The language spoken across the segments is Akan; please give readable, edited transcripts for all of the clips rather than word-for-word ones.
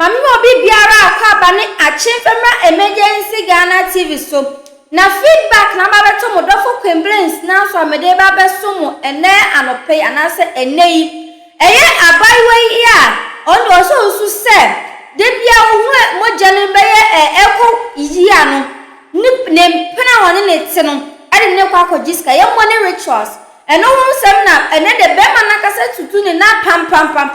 Mami obi biara akwa bane achimfemra emergency Ghana TV so. Na feedback na babeto modofo kwembrens na so amede ba beso mo ene anope anase enei. Eye abaiwe ya ondo so usu se de bia ohun mo jane beye eko yia no ne pena woni ne te no ade ne kwa kojiska ye money rituals eno hum sem na ene de be manakase tutu ne na pam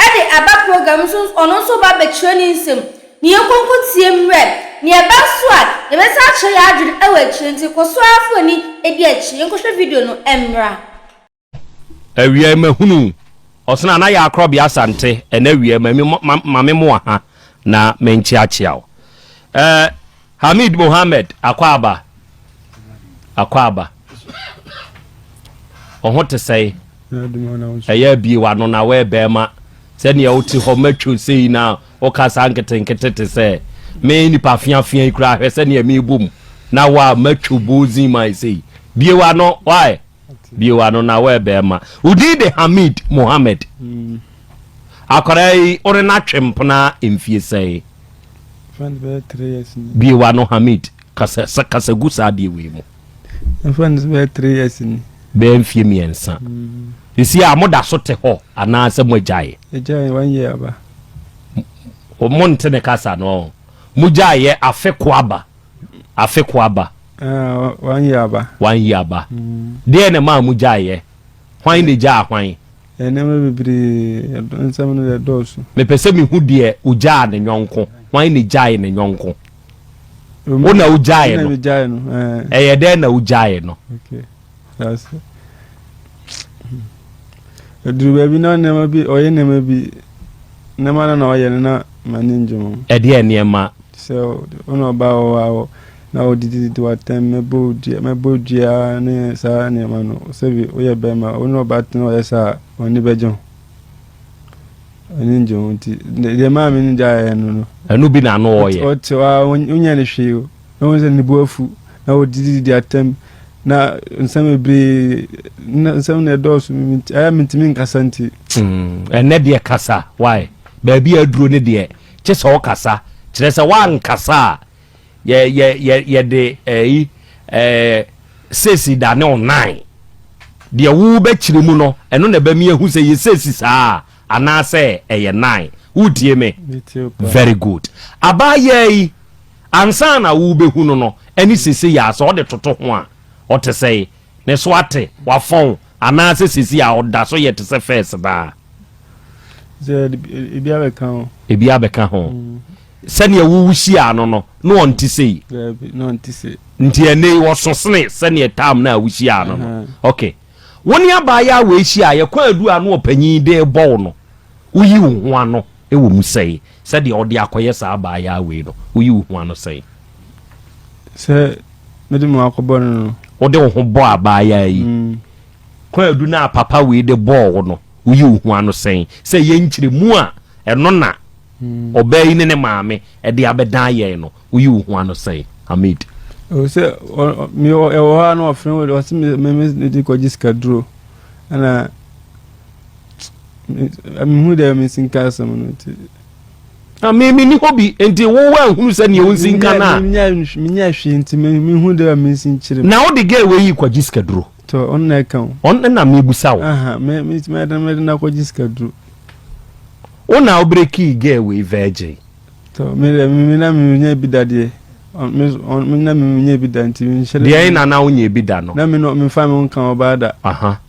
ade aba program so ono so ba be training sim ni enkonko tie mre ni eba so a ne be sa che ya adwiri ewa chirenti koso afo ni edi achi enkohwe video no emra awie mahunu osna na ya akrobia asante ena wie mame mo ha na menchi achiao Hamid Mohammed akwaba ohote say eya bi wa no na we bema se ne oti ho matwu sei na o kasa nkete se me ni pa fiafia ikura hwe se ne me bum na wa matwu bozi mai sei bi wa no why bi wa no na we bema udi de Hamid Mohammed akorai ore na twempna emfie sei bi wa no Hamid kasa gusa de we mu friends be 3 years ni be emfie miensa isi a moda so te ho ana se mojaye ejaye 1 year aba o monte ne kasa no mujaye afekwaba 1 year aba 1 year aba de ne ma mujaye hwan ne ja hwan ene me bibiri nsam no dosu me pese mi hu de uja ne nyonko hwan ne jaye ne nyonko ona ujaye no eye de na ujaye no okay that's Edru baby na nema bi oye nema bi nema na oye na maninjo ede enema so ono ba o na odidi watem mebodia ne sa ne ma no se bi oye be ma ono ba tin oye sa oni bejo aninjo nti de ma mi ninja ya no anu bi na no oye o ti wa unya ne hwe o se ni buafu na odidi atem na nsame bre na nsame dosu aya mintimi nkasanti ene de kasa why baabi aduro ne de chese o kasa chese wan kasa ye de sesi da ne online de wu be chire mu no eno na ba mi ehu se ye sesi saa ana se eye 9 udie me very good abaye ansa na wu be hu no eni sesi ya so de toto ho a ote say ne so ate wa fon ana se sisi a oda so yete se first ba ze ebi abeka ho se ne wuwushi ano no no onti sei nti ene wo sosene se ne tam na wushi ano no okay woni aba ya we shi a ye kwa adu ano opanyin de bo no uyi wo ano e wo mu sei se de ode akoye sa aba ya we no uyi wo ano sei se medimo akobon no ode ho bo abaya yi kwa adu na papa we de bo no uyi hu ano sen se ye nkyire mu a eno na obayi ne maame e de abedan ye no uyi hu ano sen Hamid o se mi e wo ano ofren we o se me di ko jiska duro ana mi hu de mi sinka sam no ti me ni hobi enti wo wa hunu se ne wonsinka na minya hwe enti me hu de mi sinkyire na wo de ge we yi kwa jiska duro to on na kan on na me busa wo me na kwa jiska duro ona obreki ge we virgin to me na me nya bidade me na me nya bidanti me hyere de na wo nya bida no na me no me fa me kan obada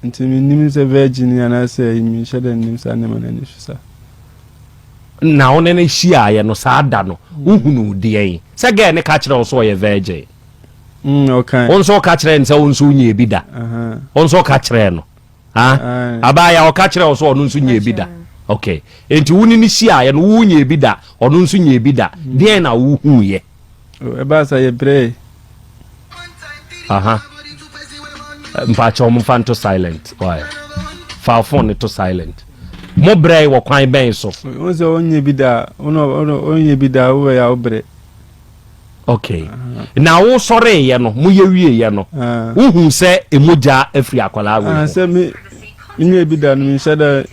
enti me nim se virgin ana se me hyere nim sa ne ma na ni hwesa na one ne hia ye no saa da no uhunu de yen se ge ne ka kire wo so ye virgin okay on so ka kire nse on so nya bi da on so ka kire no abaya o ka kire wo so on so nya bi da okay enti wuni ni hia ye no wu nya bi da on so nya bi da de na wu hu ye e ba sa ye bre mpa cho mo fanto silent why fa phone to silent mo bre wo kwan ben so o se onye bida onye bida wo ya obre okay na wo sore ye no mo ye wie ye no hu se emoja afri akwala we se me nye bida no mi shada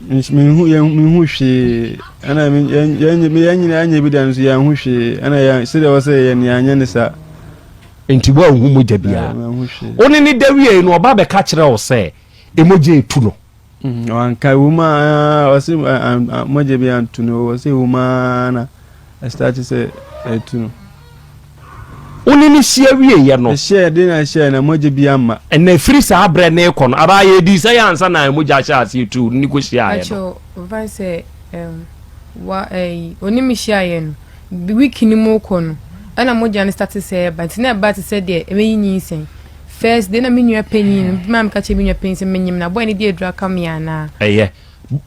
me who she and I mean any evidence ya who she and I said I was saying yanisa enti wa hu moja bia oni ni dawie no oba be ka kire o se emoje etu no wanka wuma wasi moja bia antu no wasi wuma na I started say etu no oni ni hia wie ye no hia de na hia na moja bia ma na free sa abre na ekọ no aba ye di say ansa na moja hia ase etu ni ko hia ye no vai say wa oni mi hia ye no week ni mo ko no ana moja ni start say but na ba say de e yin sen first de na me nua panyin mam ka che me nua panyin se menyim na boy ni de edura kam ya na eye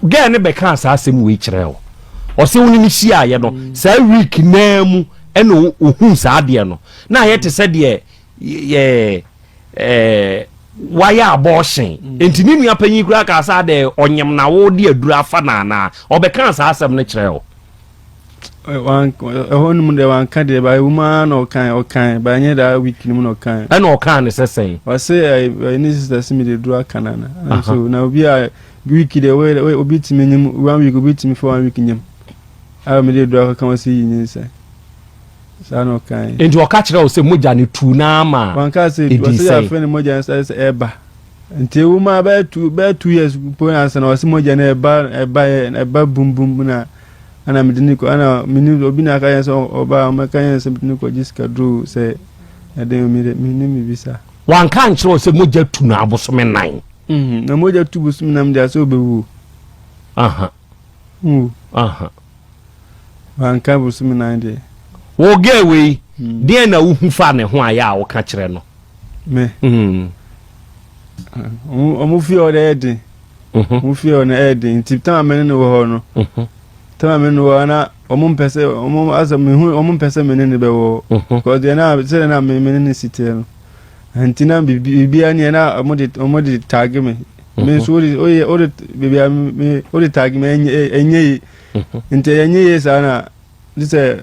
ga ne be kan sa asem we kire o se woni ni hia ye no sa week na mu eno ohun sa de no na ye te se de ye waya abortion enti ni nua panyin kura ka sa de onyem na wo de edura fa na obekan sa asem ne kire o one munde wan kade ba woman or kan ba nya da week ni mun kan and o kan ne sesen wa say I need to see me the do kanana so na obi a week the way obi timi nyim 1 week obi timi for 1 week nyim a me the do kan wasi yin say sa no kan enti o ka kire o se moja ni tu na ma wan ka say wasi ya friend moja say eba nti woman ba 2 years po na say na wasi moja na eba bum bum na ana midiniko ana mini obina ka yenso oba maka yenso midiniko jiska dru se ade mi bisa wan kan kire o se moja tu na abosome nan na moja tu busum nam dia so bewu wan ka busum nan de wo gewe de na wo hu fa ne ho aya wo ka kire no me omu fi o de ede mu fi o na ede ntipta amene no ho no tama menu wana omumpese asa mehu omumpese menene bewo because they na say na menene sitelo antina bibia ni na omodi tag me me so ori bibia me ori tag me enye inte enye sana dise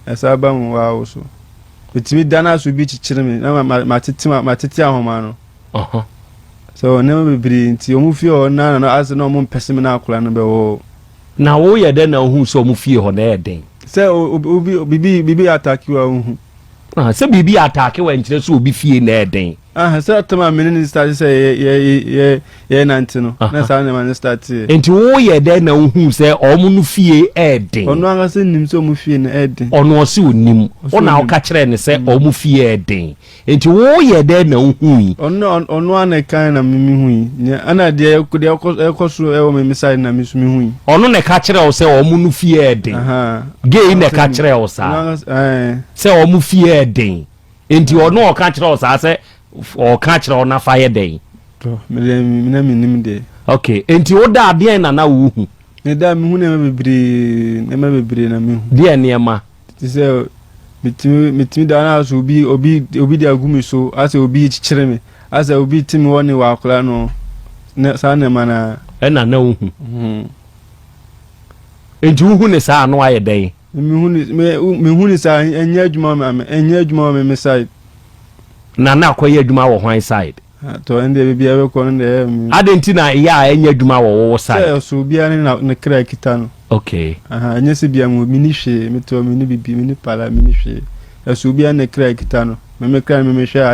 asaba mu wa so bitimi dana so bi chichire me na matiti ahoma no so na bibiri nti omufi o na asa na omumpese me na akula no bewo na wo ye de na hu so mu fie ho na eden se bibi attack wa hu se bibi attack wa nkire so obi fie na eden se tama menene start se ye nanti no na sa na man start enti wo ye de na hu se omu nu fie eden ono anga se nim so mu fie na eden ono se onim ona o ka kire ne se omu fie eden enti wo ye de na hu ono ana kan na mimi hu ana de ekoso e wo mimi side na misumi hu ono ne ka kire o se omu nu fie eden gay ne ka kire o sa se omu fie eden enti ono o ka kire o sa se o ka kire o na fa ye den to me nim de okay enti o da de na wo hu ne da mi hu ne mebere na mi hu de ne ma ti se mitimi da na so obi de agumi so ase obi chichire me ase obi timi woni wa akula no ne sa ne mana na wo hu enti wo hu ne sa no aye den mi hu ni sa enye adwuma me side na akoye adwuma wo hwan side to ende bibia be ko nde adenti na ya enye adwuma wo side so bia ne kra kita no okay enye se bia mo mini hwe meto mini bibi mini pala mini hwe so bia ne kra kita no me kra me hwe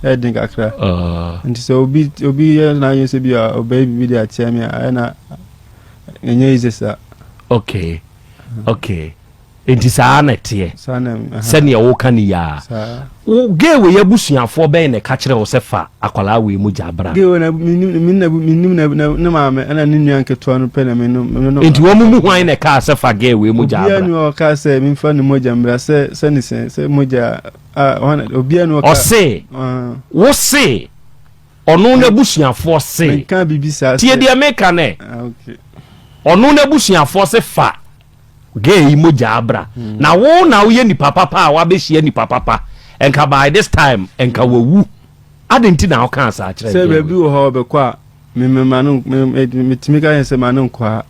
ayedin kakra nti so obi na yese bia obai bibi de atia me na enye izesa okay enti saa na tie sene wo kan ya wo gewe ya busuafo ben ne ka kire wo sefa akwala we mu jabra gewe na minim na maame ana ninu anketo no pe na me enti wo mu hwan ne ka sefa gewe mu jabra obi anu ka se mi fa ni moja mbra se ni se moja obi anu ka wo se onu na busuafo se kan bibisa tie de meka ne okay onu na busuafo se fa gay moja abra na wo na wo ye ni papa wa be hie ni papa enka by this time enka wawu adenti na wo kan sa kire se be bi wo ho be kwa memanu metimi ka yense manu kwa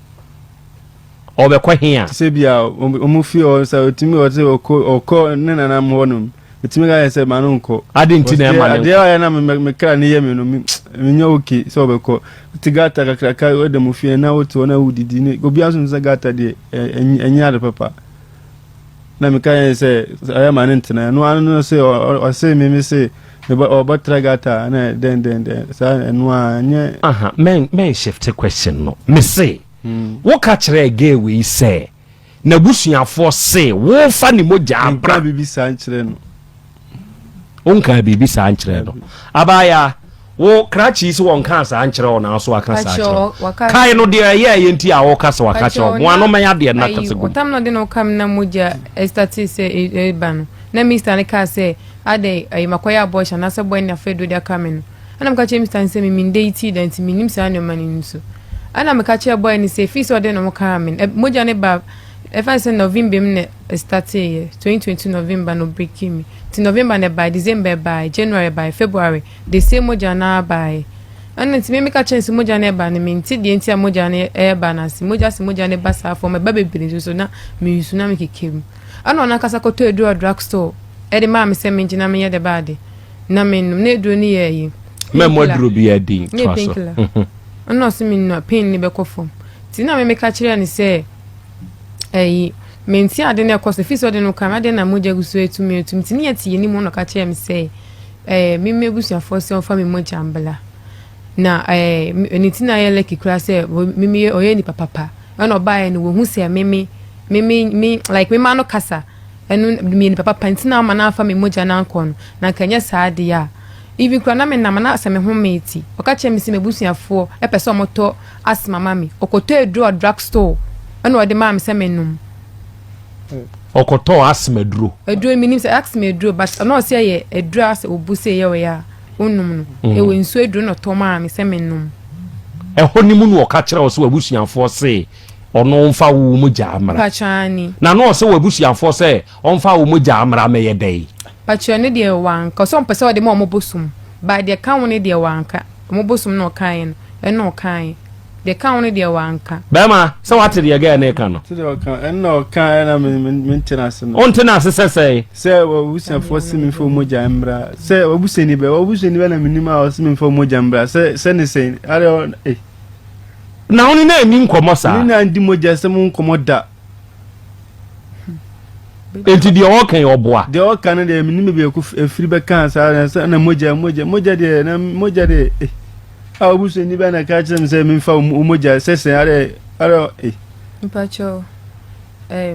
o be kwa hia se bia o mu fi o sa otimi o se oko ne nana mo no etimi ga say manonko adenti na manonko ade ya na me kra ne ye me no me nyo okay so obeko tigata kakra we de mu fie na wotu na wudidi ne obi aso nza gata de enya de papa na me kan say aya manentina no anu say o say me say o batra gata na den sa enu anye aha men shift question no me say wo ka kire ge we say na busuafo say wo fa ni moja abra bibi sa nkire no onka bibi sa nkire no abaya wo krachi so won kan sa nkire o na so aka sa nkire kai no de ye enti a wo ka sa waka kire mo ano man ya de na ka se go tam no de no kam na moja estati se ba no na Mr. ne ka say ade ay makoya boy na se boy na fedo de kamen ana mka che Mr. se mi ndeti da nti minim sa no mani nso ana mka che boy ni se fi so de no kamen moja ne ba efa se November me start ye 2022 November no break me ti November ne by December by January by February the same moja na by ana ti me ka chance moja ne ba ne minti de nti moja ne e ba na si moja ne ba sa for me ba bebere so na me yusu na me kekem ana ona kasa ko to edu drugstore e de ma me se me ngina me ye de bade na me no ne edu ni ye yi me modro bi adi twaso ana so me no pain ni be ko fom ti na me ka kire ni se menti ade na ekoso fi so de no kam ade na moja gusu etumi tini yati ni mo no ka kire me se me mebusu afose on fa me moja ambala na ni tina ye leki kura se me oye ni papa ana obaye ni wo hu se me like me ma no kasa enu me ni papa pantina ma na afa me moja na anko na kanya saade ya even kura na me na ma na asa me ho meti o ka kire me se mebusu afo e pese omoto asma mami okoto edu drugstore anu ode ma me se me num okoto asma duro eduro minim se asma duro but no se ye eduro as obuse ye we ya onum no e we nso eduro no to ma me se me num e honimu no ka kire o so abusuanfo se ono mfa wo mu jamra pachani na no se abusuanfo se onfa wo mu jamra me ye dai pachani de wanka so mpese ode ma omobosum ba de kan woni de wanka omobosum no kan e no kan de kan woni de wanka bema se wate de ga na kan no se de kan en no kan na maintenance no on tenase se wo busia for simi fo mo jambra se wo buseni be na minima o simi fo mo jambra se ne se are na oni na emi nkomo sa ni na ndi moja se mo nkomo da enti de o kan oboa de o kan de minima be ku efiri be kan sa na moja de na moja de a buseni be na ka chem se mi fa moja se are mpacho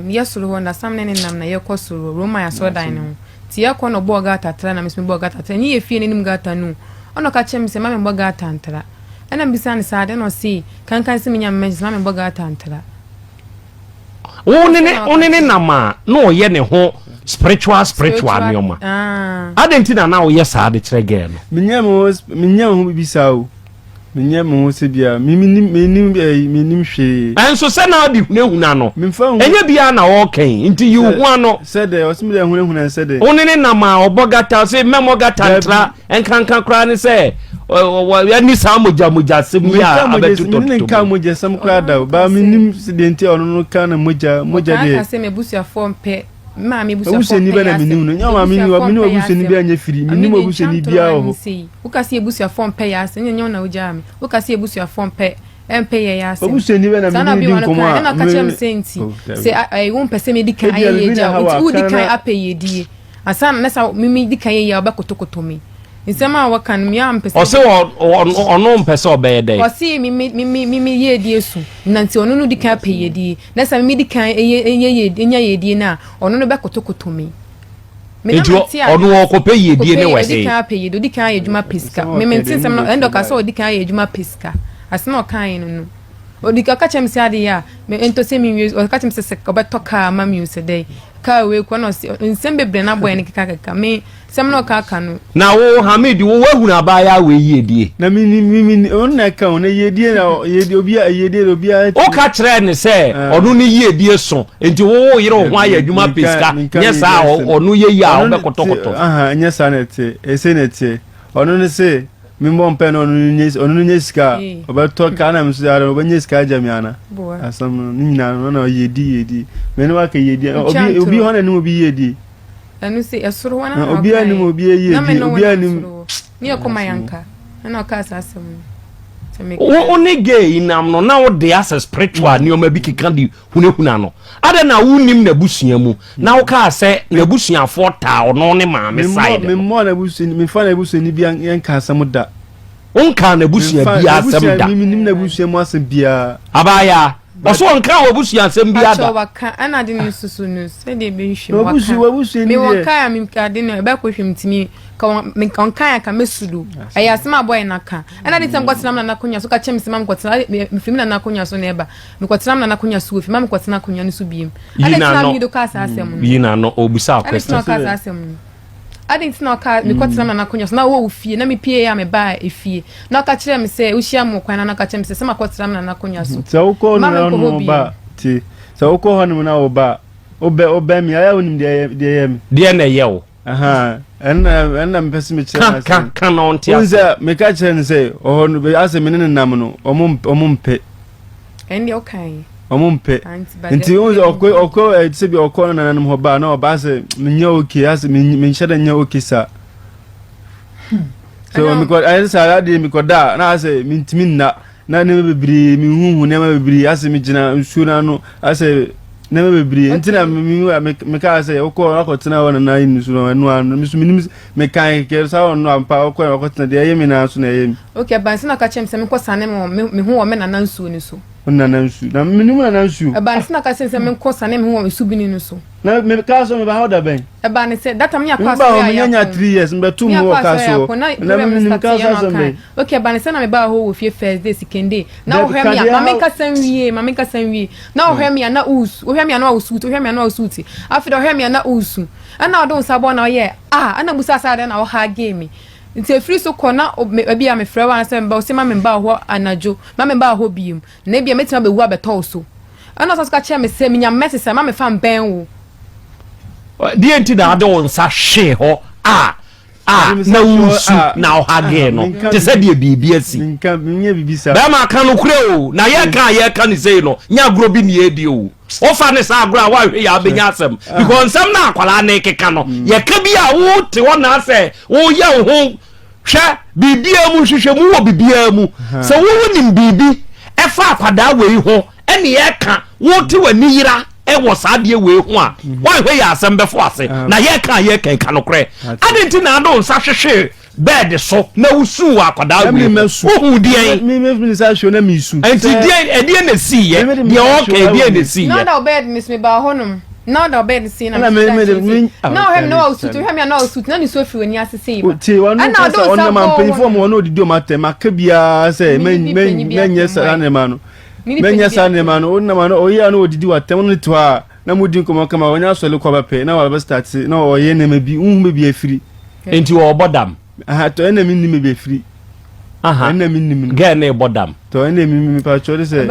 yesuru ho na samne ne nam na yekosuru Roma ya so dan no ti yakọ no bo gata tra na mismi bo gata tra ni ye fie nim gata nu ono ka chem se mame bo gata ntra ana mbisa ne sa de no si kan se minya mmes mame bo gata ntra onene nama no ye ne ho spiritual nyoma adentina na o ye sa de kire ge no minya ho bibisa o minya mo se bia minim hwe enso se na di hunehuna no enye bia na o kan nti yu hu ano se de o simile hunehuna se de onene nama obogata se memogata ntra enkankan kra ne se ya ni sa moja sem ya abetuto minim kan moja sam kra da ba minim sidenti ono no kan moja de ka se mebusia form pe ma me busia form pe na minim no nya ma minim obusia ni bia nya firi minim obusia ni bia o ukasi ebusia form pe ya se nya na ujami ukasi ebusia form pe empeye ya se obusia ni bia na minim di komo na ka chem senti se ai won pese me dikan aye ja u dikan apeye die asan na sa mimi dikan ye ya obakotokoto me nsema wakan mi am pese o se ono mpese obeye dey o se mimi ye die su nanti ono no dikan apeye die na sa mimi dikan ye die na ono no bekotokoto me ono okope ye die ne wese dikan apeye do dikan ye djuma pesika me mentin sem no endo ka so dikan ye djuma pesika asema o kan no odika ka chem se ade ya me ento se mi o ka chem se obetoka ma mi use dey ka we ko no nsem bebre na boy ne kaka me sem no ka no na wo Hamid wo wahu na ba ya we yedie na mi on na ka on yedie na yedie obi o ka kire ne se onu ni yedie so enti wo yire ho aya adwuma pesika nya sa onu ye ya o be kotokoto nya sa na te ese na te onu ne se mi mo mpe no onu nyesika obeto ka na msu ara obenyesika jamiana asam ni na no yedi me no aka yedi obi ho na ni obi yedi anu say esoro wana obi anim obi eye obi anim ni ekoma yanka na o ka asasem Only gay in am no now they as a spiritual ni o ma bi kika di hunehuna no ada na wunim na busua mu na wo ka say na busua 4000 no ne ma me side me mo na busua me fa na busua ni bi yan ka asem da onka na busua bi asem da me nim na busua mu asem bia abaya oso onka wo busua asem bia da waka ana de ni susu no se de be hwe waka busua ni me waka ya me ka de na be ko hwe mtimi me kan kan ka mesudu aya sema boy na ka ana de tem kwatena na konya so ka chem sema me kwatena me fimi na konya so na eba me kwatena na konya so fimi me kwatena konya no so biem ana tina mi do ka sa asem yi na no obusa question ka sa asem ade tina ka me kwatena na konya so na wo fie na me pie ya me ba efie na ka kire me se uhia mo kwan na ka chem se sema kwatena na konya so so ko no ba ti so ko ho no na wo ba obe mi aya wonim de na yewo aha enna mpesi me kire na kan on tia unza me ka kire ne say oh no be ase me ne nam no omumpe endi okay omumpe nti unza okko se bi okko na nanam ho ba na oba ase nya okay ase me nhyada nya okay sa so me ko ay sa de me ko da na ase mintimi na ne bebiri me huhu ne bebiri ase me gina nsu na no ase never bebri ntina me ka say okọ akọtina wona na yin su no anu anu me su minim me kan ke sa wona ampa okọ akọtina de yemi na so na yemi okay ban se na ka chem se me kwasane me hu wo me na nansu ni so na nansu na minim na nansu ban se na ka se me kwasane me hu wo su bini ni so na me ka so me ba hoda ben ban se data me yakwa so ya ya nya 3 years me tu mu ka so na minim ka so me okay ban se na me ba ho wo fie first day second day na wo hwe me ma me ka san wie na wo hwe me na us wo hwe me na wo suit wo hwe me na wo suit afi do hwe me na usu ana odon sabo na ye ana busa sa de na wo ha game nti free so kona obi a me frɛ wa se mba o se ma me mba ho anajo ma me mba ho biem na bia metima be wu abeto so ana so ka che me se minya message ma me fa mben wo di enti na ade won sa hwe ho na wusu na o ha ge no te se de bibia si nka nya bibisa ba ma kan no kure o na ye kan ni sei no nya agro bi ni edi o o fa ne sa agro a wa hwe ya benya asem because nsem na akwala na ekeka no ye ka bi a wo te wona ase wo ye ho hwe bibia mu hwehwe mu wo bibia mu so wo nim bibi e fa akwada we ho ene ye ka wo te wani yira e wo saade we ho a wa hwe ya asem befo ase na ye ka no kure adenti na ado nsa hwehwe bed so na usu akwada we ohun die me sa show na mi su enti die na si ye de okay die na si ye na da bed miss me ba honum na da bed si na me na hem no usutu hem ya no usutu na ni so fi wani asese ba ti wanu sa on ma mpanyfo mo no didi o matem aka bia say menye sa na ma no menye sa na ma no on na ma no oyi anu odidi watem no to a na mudi komo kama wonya so le kwa ba pe na wa ba start na oye na ma bi unhu bi afiri enti wo bodam to ena mi ni be free ena mi ni ga na bodam to ena mi pa chori se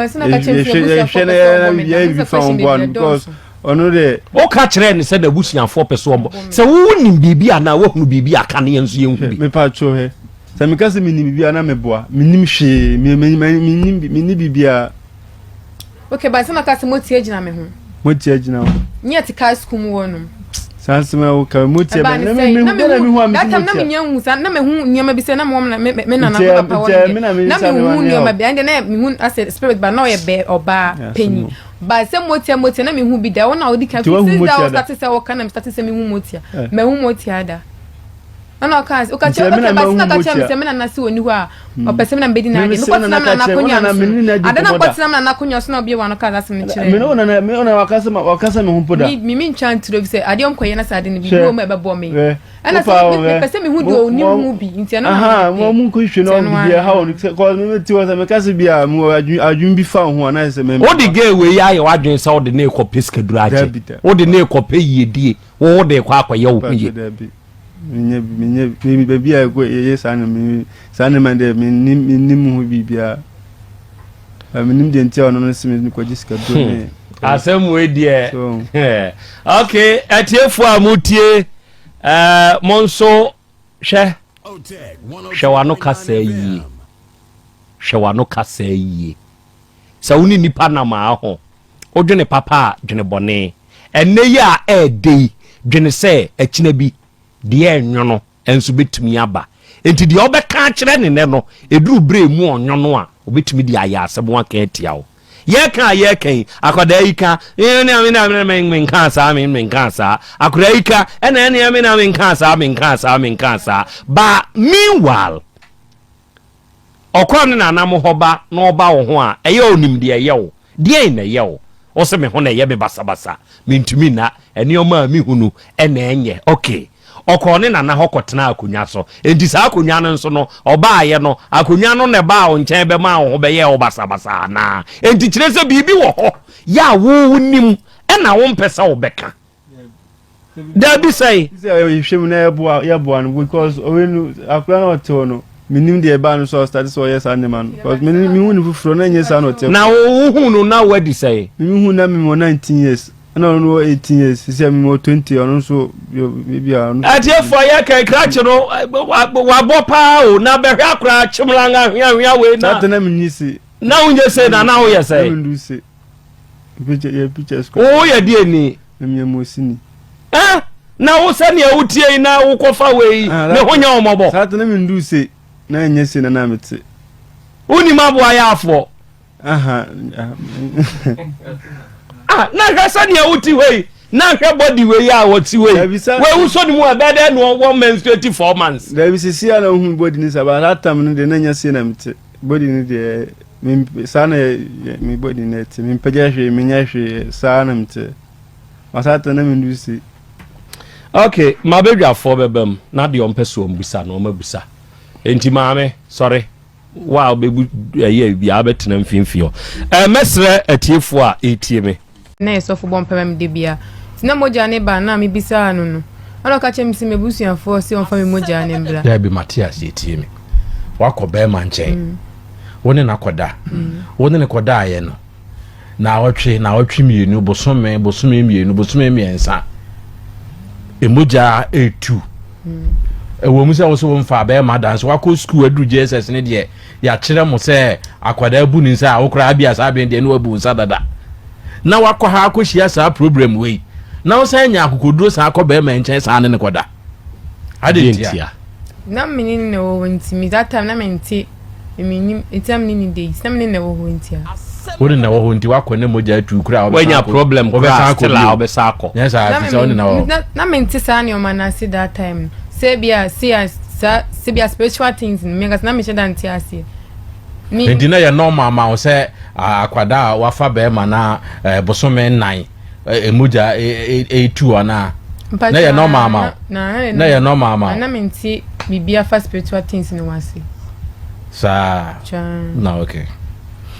she na bi fa on board because ono de o ka kire ni se na busuafo pese ombo se wo nim bibi ana wo hunu bibi aka ne yenso yenhu bi me pa cho he se me ka se mi nim bibi ana me boa mi nim hwe mi ni bibi a okay ba se na ka se moti agina me ho moti agina ho nya ti ka school mu wonu sansema o ka moti ba na me hu am na me nyanhu sa na me hu nyama bi se na mo na me na papa wonu na me hu nyama bi ande na me hu as spirit ba na o ye be oba penny ba se moti na me hu bi da wona odi ka fi since da o start se o kana me start se me hu moti me hu moti ada ana ka o ka che o ka ba sina ka che me se me na se oni ho a o pese me na bedi na ade no kwatena na konya ada na kwatena na konya so na obi wa no ka se me kire me ona wakasa me hu poda mi nchan tro se ade om koye na sa ade ne bi wo me be bo me ana se pese me hu do oni hu bi ntia na mo mu ko hwe no bi ha o ko me ti wa se me kase bi a mo adwun bi fa ho na se me o de ge we ya ye wadwen sa o de ne ko peska duraje o de ne ko pe yedie o de kwa akwa ye wo ye minye baby a go ye sana man de minnim hu bibia minnim de ntia ono no simi ni ko jiska do ne asem we die okay atiefo amutie monso hwewano kasa yi hwewano kasa yi sa woni nipa na ma ho odwene papa dwene bone enne ya ede dwene sɛ akina bi de enwono enso betumi aba enti de obeka akire ne ne no eduru bre mu onwono a obetumi de aya asebo aka atia wo ye kan akoda yika ne amina men kansa akoda yika ene amina men kansa ba meanwhile okon na anam hoba na oba wo ho a eye onim de eye wo de na eye wo o se me ho na eye be basabasa mentumi na ene o ma mi hunu ene enye okay okone na na hokotena akonya so enti sa akonya no nso no oba aye no akonya no ne ba o nchen be ma ho be ye o basabasa na enti kire se bibi wo ho ya wo nim na wo mpesa wo beka da bi say you shame na ya bo an because when akura no to no minim de ba no so start so yes animal because mi hu fufuro na nyesa no te na wo hu no na wadi say mi hu na mi mo 19 years no 18 years say mi mo 20 ono so bi a no atie for ya kai crash no wa bo pa o na be hwa akura chimlanga hwa we na that na mi nyisi na unje say na wo ye say mi ndu say pictures ko o ye die ni mi mo sini na wo se ne awutie na wo kofa we ne honya omobo that na mi ndu say na nyese na na mete uni mabo ayafo aha na gasa ne awuti we na hwe body we ya woti we we uso ni mu abede no 1 month 24 months da bi sisi ana hu body ni saba that time no de na nyese na mete body ni de mi sana mi body net mi pagya hwe mi nya hwe sana mete wasata na mi ndu si okay mabedwa fo bebam na de ompeso ombusa no mabusa enti maame sorry wow bebu ye bia betena mfimfio mesre atiefo a etie me na esofo bom pemem de bia tina moja ne ba na me bisa no no ana ka chem si mebusuafo si on fa me moja ne mbra da bi Matias etie me wakoba ma nchen woni nakoda woni ne koda aye no na wotwe mienu bosome mienu bosome miensa emoja etu ewo musa wo so mfa ba ma dance wako school adu JSS ne de ya kire mo se akwada bu ni nsa awokra abia sa ben de no abu nsa dada na wako ha akohia sa problem we na wo sa nya akokoduro sa akoba ma nchen sa ne koda adentia na mini ne wo ntimi that time na menti eminim etam ni days na mini ne wo ntia woni na wo nti wako ne moja atu kura wanya problem ko be sa akọ yes I say woni na wo na menti sa ne o manase that time sebia spiritual things in megas na me sheda ntiase mi ndina ya normal ma o se akwada wafa be ma na bosome nnan emuja e2 ana na ya normal ma na ya normal ma na menti bibia fa spiritual things in wase sa na okay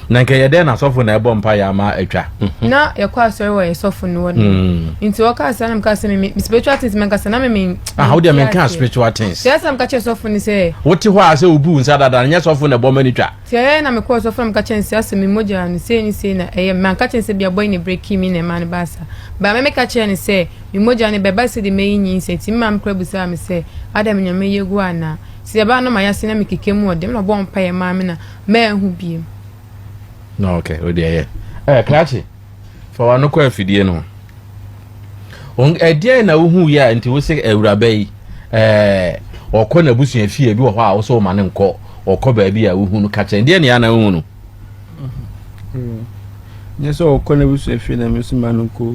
na nke yede na sofo na ebo mpa ya ma atwa na yakwa asori wo sofo no woni nti waka sana mka se me spiritual things menka sana me how do you mean spiritual things yes am ka che sofo ni se woti ho a se obu nsa dada nya sofo na ebo mani twa tie na me ko sofo mka che nsi ase me moja ni se na man ka che nse bia boy ni break me na man basa ba me ka che ni se me moja ni beba se de me yin se ti mam krabu sa me se adam nya me yegu ana se ba no ma ya se na me kekemu odem na bo mpa ye ma me na ma hu biem no okay o de klachi for wano kwa fidie no on edie na wo hu ya nti wo se ewuraba yi okọ na busu afie bi wo ho a wo so ma ne nkọ okọ ba bi a wo hu no ka chen die ne ya na wo no nyeso okọ na busu afie na mesu ma no ko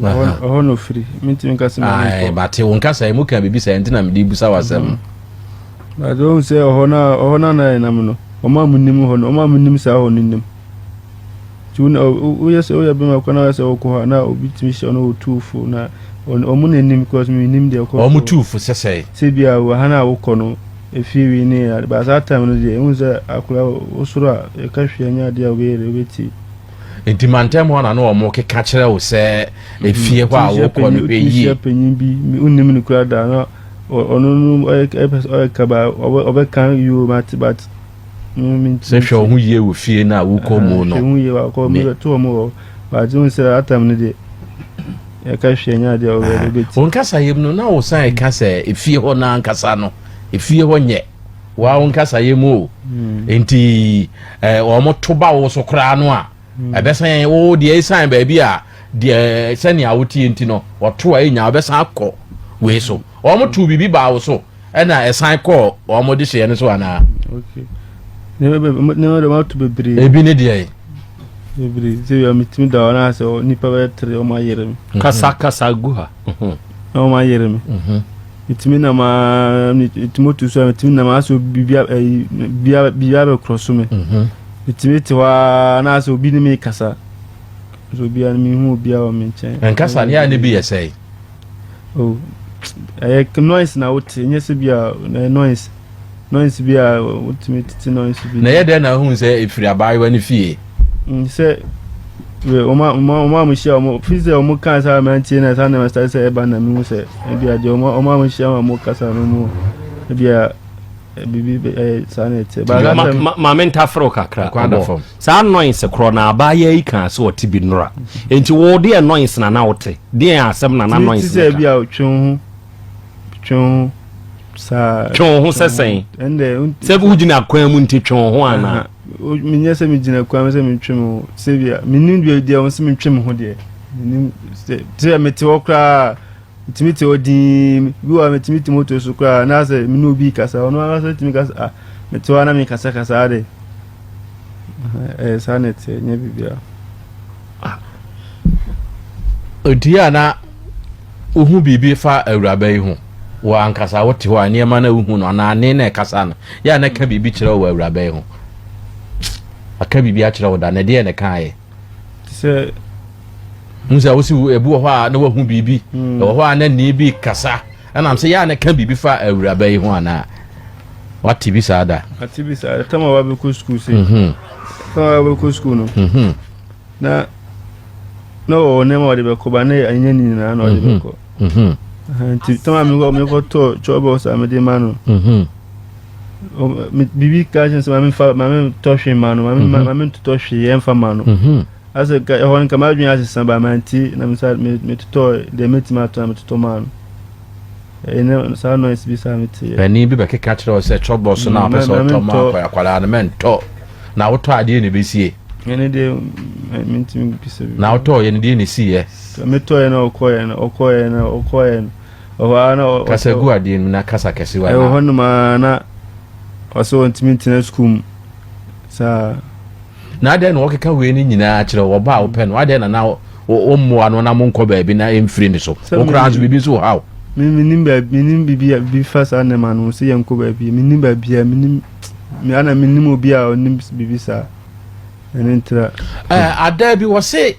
ho no free minti nka se ma no ko ba te won ka sai mu ka bibi sai ntina me di busa wasam ba do se ho na na mo no o ma munim ho no o ma munim sa ho nim tuna o yes o ya be ma kwana se o ko na obi timi se no tufu na o mu na nim because me nim de ko o mu tufu sesei se bia wo hana wo ko no efiwi ni ba za time no de unza akura osura e ka hwe anya de we ti enti mantem ho na no o mo ke ka kire wo se efie ho a wo ko no be yi penyin bi unnim ni kura da na onu o ka ba o be kan you but se hwe ho yie wo fie na wo ko mu no hu yie wa ko mu to mu ba jun se atam ne de ya ka hwe nya de o be ti won kasa yem no na wo san ka se efie ho na nkasa no efie ho nye wa won kasa yem o enti o mo to ba wo so kra no a ebesan wo de esan ba bi a de sani a woti enti no wo to a nya obesan akọ we so omo tu bibi ba wo so na esan call omo de hye ne so ana okay ne be ma to bebre ebi ne de bebre se yo mitimi da ona so nipa be tre o ma yere mi kasa gu ha o ma yere mi mitimi na ma timotu so mitimi na ma so bibia be cross me mitimi te wa na so bi ni mi kasa so bia mi hu bia o mi nchen en kasa ne ya ne bi yesai oh noise na wote nyese bia noise bia ultimate noise bia na yede na hu se efiri abai wani fie se we oma mo shia mo fize o mo kan sa ma ntie na sa na master se e ba na mi hu se bia je oma mo shia mo kasa no mo bia bibi sa na te ba ma menta fro kakra sa noise kro na abai yi kan se wote bi nora enti wo de noise na wote de asem na noise se bia otwon sa twon ho sesen ende se bu gina kwan mu nti twon ho ana minya se mi gina kwan se mi twem se bia minin bia de on se mi twem ho de minin se meti okra timiti odi bi wa metimiti moto so kra na se minu bi kasa ono na se timi kasa meti wa na mi kasa de sa net nye bibia odia na uhu bibi fa awuraba yi ho wa ankasa wote ho aniema na uhu no na ane na kasa no ya na ka bibi kire wo awuraba yi ho aka bibi a kire wo da na de na kan se musa wosi ebu ho a na wahu bibi ho a na ni bi kasa ana am se ya na ka bibi fa awuraba yi ho ana wati bi sada ati bi sada tama wa be ko school se tama wa be ko school no na no ne mo de be ko ba ne anya ni na no de be ko nti tama mi ko to chobo sa me de manu bibi ka jen se ma me to hwe manu ma me to hwe en fa manu ase ka hon kama dwun ase san ba manti na me to de metima to na me to manu ene sa no is bi sa me ti ani bi be keka kire se chobo so na person to ma akwala na men to na woto ade ne be sie ene de minti pise na woto ye ne de ne sie me to ye na okoye o ana kasa gu ade na kasa kesi wa na hon ma na oso ntimi na school sa na ade na okeka we ni nyina kire wo ba wo pen ade na o mmoa no na monko ba bi na emfiri ni so wo kra nso bibi so how minim bibi bi fasa na ma no se yenko ba bi minim ba bia minim ana minim obi a onim bibi sa enentra ada bi wo se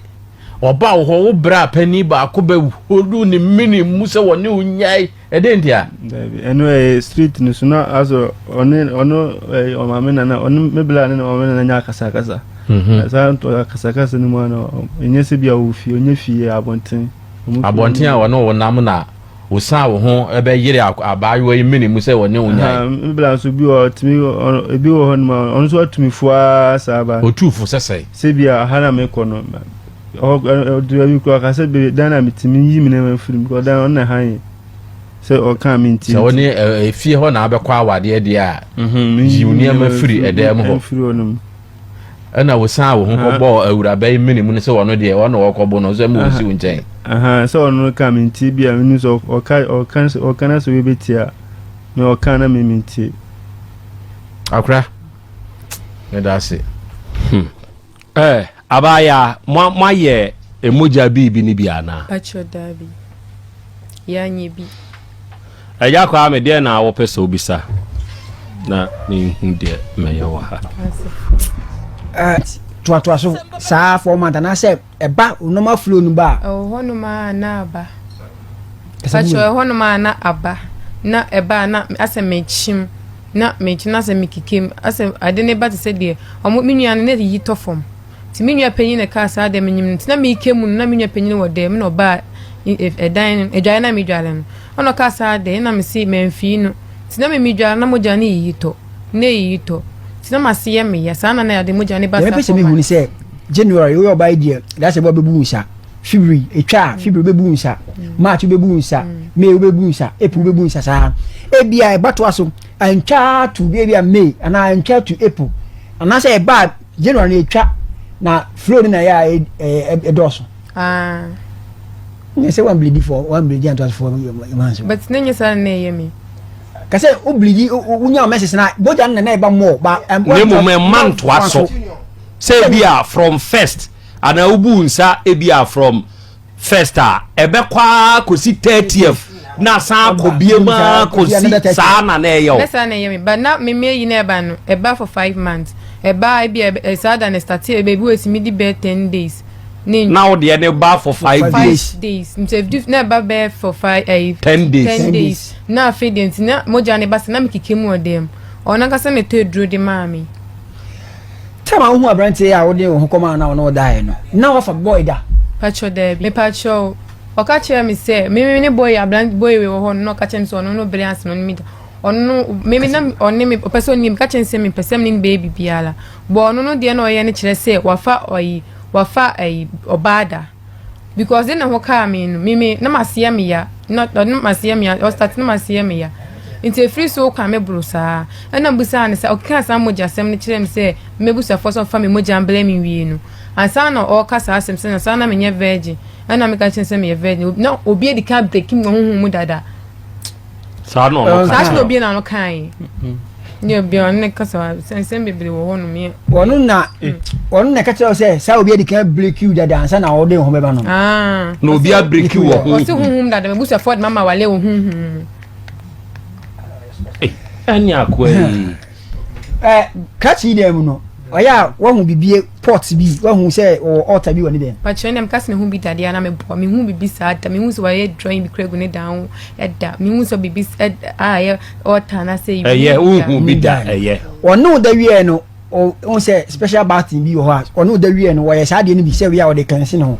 oba wo wo bra pani ba ko ba hodu ni mini muse woni unyai edendia eno street ni suna aso ono o mamena na ono mebla na o mamena na nya kasa sa to kasa ni mo na enye se bia wo fi onye fie abonten a wono wo nam na wo sa wo ho ebe yire abayo yi mini muse woni unyai mebla so bi o timi ebi wo hon ma ono so atumi fua sa ba otufu sesai se bia hana me kono o do bi ko ka se be dana mitimi yi mine ma film ko dan on na han se o kan minti so woni efie ho na abekwa awade de a yi uniama free edem ho free onum ana wo san wo ho kɔbɔ awuraba yi minimu ne se wono de wono wɔkɔbɔ no so mu osi nkyɛn se wono kan minti bia minu so o kan so we betia me o kan na me minti akra ne da se abaya moye emoja bibi ni biana pacho dabi yanyi bi eja kwa me de na wo pese obisa na ni hunde meye wa ha to so sa for man na se eba onoma flow nu ba honuma na aba pacho honuma na aba na eba na ase mechim na mechina se mikikem ase ade ne ba te se de omo minua ne yi to form ti minua panyin na ka sa de menyim na mikemu na minua panyin wo de me no ba edan edwan na midwale no ono ka sa de na me si memfi no ti na me midwale na moja ne yi to ti na mase ye me ya sa na ya de moja ne ba sa ya pese me huni se January yo ba idea da se bo bebu nsa February etwa February bebu nsa March bebu nsa May bebu nsa April bebu nsa sa ebia ebato aso antwa to bia May ana antwa to April ana se eba January etwa na flow na ya edoso You say one bleed for one bleed and 24 months. But nenya sa na yemi. Kase o bleed unya message na boja na na eba more but nemu me man to aso. Say bia from first ana ubu nsa ebia from first ebe kwa kosi 30th na san ko biema kosi sa na eyo. Lesa na yemi but na me yi na eba no eba for 5 months. Eba bia sada na start e be we si midi be 10 days. Now the any bar for 5 days. If na bar bear for 10 days. 10 days. Na feeding na moja ne basa na mikike mu odem. Ona kasa ne to dro de mami. Tama hu abrante ya wo de ho koma na wo die no. Na wo fa boy da. Pacho de me pacho. Oka chere me say me ne boy abrante boy we ho no ka chere so no brilliance no mi. Ono me na onne me person ni ka chere say me person ni baby biala. Bo ono no de na oye ne chere say wafa oyi wafa obada because then ho ka me na masia me ya not masia me ya or start na masia me ya inte free so ka me brusa na busa na say okay sa moja sem ne kire me say me busa for some family moja blame wi no ansa na o ka sa asem say na sa na me nye virgin na me ka kire say me virgin na obi e di ka break mu mu dada sa no sa no obi na no kan ne bi on ne kasa sen bebere wo hono me wonu na ka tell say sa obi e di kan break you dada ansa na wo de ho beba no no obi a break you wo o se hunhum dada me busa ford mama wale wo hunhum anya kwai kachi dem no oya wo hu bibie pot bi wo hu say o altar bi woni dem but when kase ne hu bi dade na me bo me hu bibi sa da me hu so waye drawing bi kregu ne down edda me hu so bibi ya altar na say hu bi da ono da wie no o say special bathing bi wo ha ono da wie no wo ye sa de ne bi say we a wo de kan se no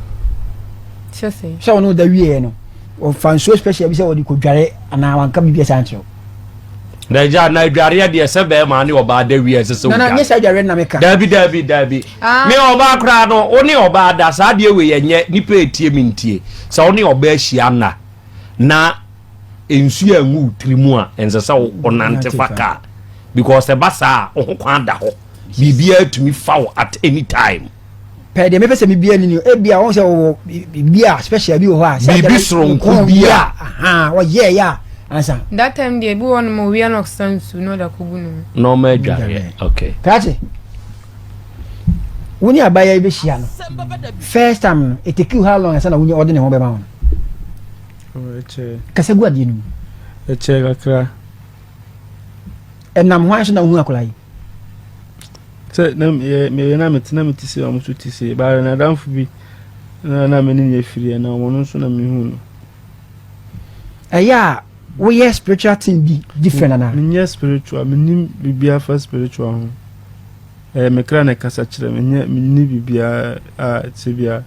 sure say so ono da wie no o fanso special bi say wo de ko dware ana wanka bibi sancho na ja na dware de se be ma ne oba da wi ese so na nyesa dware na meka dabi me oba kra no oni oba da sa de we yenye nipa etie mintie sa oni oba ahia na ensu anwu trimu a ense sa onante faka because the basa ohkwan da ho bibia tumi fawo at any time pe de me pese bibia ni ebia won se wo bibia special bi wo ha bibi sronko bia aha wo ya answer that time dey be one mo we are not sense no da kugunu no ma dware okay kache woni abaya ibe hia no first time it take you how long asana woni order ne ho be ma won kase gua di nu eche kakra enam ho asana hu akola yi se na me na metina metisi o musu tisi ba na danfu bi na me ni yefiri na wo no so na me hu no aya we spiritual thing be different na me spiritual me ni bibia fa spiritual ho me kra na kasa kire me ni bibia se bia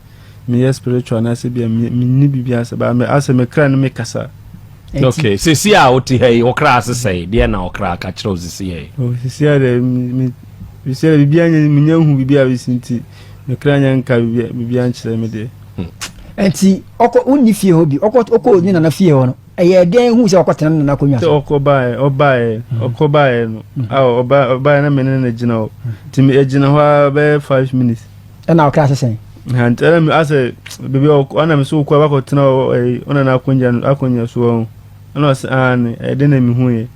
me spiritual na se bia me ni bibia se ba me ase me kra na me kasa okay sisi a oti hey okra asese de na okra ka kire osisi hey sisi a de me se bibia nya me nya hu bibia bi sinti me kra nya nka bibia nkire me de enti oko unni fie ho bi oko ni na fie ho no eye den hu se oko tena na konwa so oko bae no oba na me na gina o timi egina ho be 5 minutes na oko asese han tell me ase bibi ona me so ko ba ko tena ona na akonya so ona an de na mi hu ye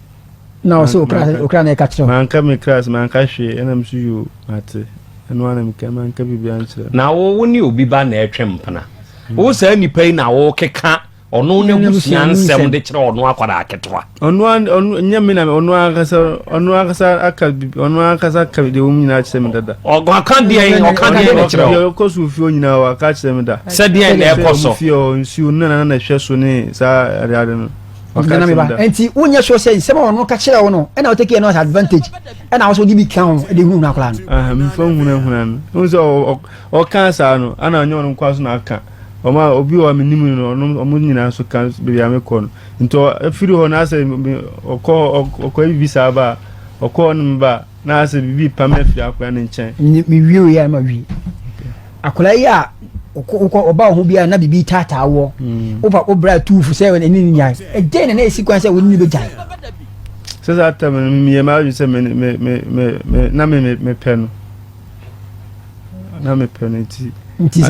na so okra na ka kire man ka me class man ka hwe na me so yu ate eno ana me ka man ka bibi an kire na wo ni obi ba na etwempana wo sa nipa na wo keka ono ne busiansem de kire ono akwara aketwa ono nyame na ono akasa aka de wo nyina kire me dada okan de kire ko su fi onyina wa ka kire me da se de na ekoso fi o nsu na hwe so ne sa ade no okana me ba enti unya so say sema ono ka kire wo no na o take no advantage na also di bi kan de hu na akla no mi fa hu na no so o kan sa no ana onyo no kwaso na aka oma obi wa minimu no omo nyina so kan be ya me ko no nto afiri ho na ase okọ visa ba okọ no ba na ase bibi pa me firi akwa ne nchen mi wi ya ma wi akola ya okọ oba ho bia na bibi tata wo oba obra tufu se we ni nya e de na esi kwan se we ni be jai sasa ta me ma wi se me na me peno na me peno ti nti